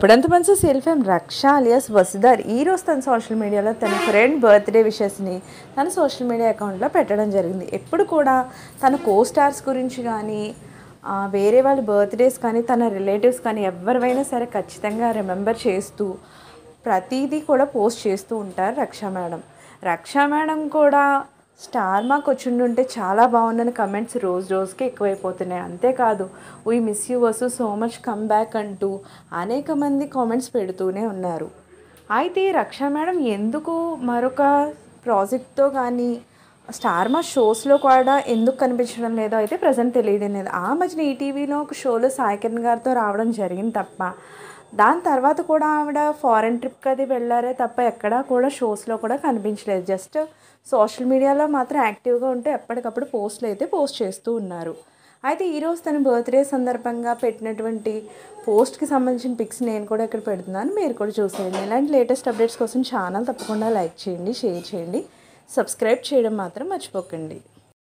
ఇప్పుడంత మంచి సెల్ఫ్ ఏం రక్ష అలియాస్ వసుధర్ ఈరోజు తన సోషల్ మీడియాలో తన ఫ్రెండ్ బర్త్డే విషెస్ని తన సోషల్ మీడియా అకౌంట్లో పెట్టడం జరిగింది. ఎప్పుడు కూడా తన కోస్టార్స్ గురించి కానీ వేరే వాళ్ళ బర్త్డేస్ కానీ తన రిలేటివ్స్ కానీ ఎవరివైనా సరే ఖచ్చితంగా రిమెంబర్ చేస్తూ ప్రతిదీ కూడా పోస్ట్ చేస్తూ ఉంటారు రక్షా మేడం కూడా స్టార్ మార్క్ వచ్చిండుంటే చాలా బాగుందని కమెంట్స్ రోజు రోజుకి ఎక్కువైపోతున్నాయి. అంతేకాదు we miss you Vasu so much come back అంటూ అనేక మంది కామెంట్స్ పెడుతూనే ఉన్నారు. అయితే రక్షా మేడం ఎందుకు మరొక ప్రాజెక్ట్తో కానీ స్టార్ మా షోస్లో కూడా ఎందుకు కనిపించడం లేదో అయితే ప్రజెంట్ తెలియడం లేదు. ఆ మధ్యన ఈటీవీలో ఒక షోలో సాయి కిరణ్ గారితో రావడం జరిగింది తప్ప దాని తర్వాత కూడా ఆవిడ ఫారెన్ ట్రిప్కి అది వెళ్ళారే తప్ప ఎక్కడా కూడా షోస్లో కూడా కనిపించలేదు. జస్ట్ సోషల్ మీడియాలో మాత్రం యాక్టివ్గా ఉంటే ఎప్పటికప్పుడు పోస్టులు అయితే పోస్ట్ చేస్తూ ఉన్నారు. అయితే ఈరోజు తన బర్త్డే సందర్భంగా పెట్టినటువంటి పోస్ట్కి సంబంధించిన పిక్స్ నేను కూడా ఇక్కడ పెడుతున్నాను, మీరు కూడా చూసేయండి. ఇలాంటి లేటెస్ట్ అప్డేట్స్ కోసం ఛానల్ తప్పకుండా లైక్ చేయండి, షేర్ చేయండి, సబ్స్క్రైబ్ చేయడం మాత్రం మర్చిపోకండి.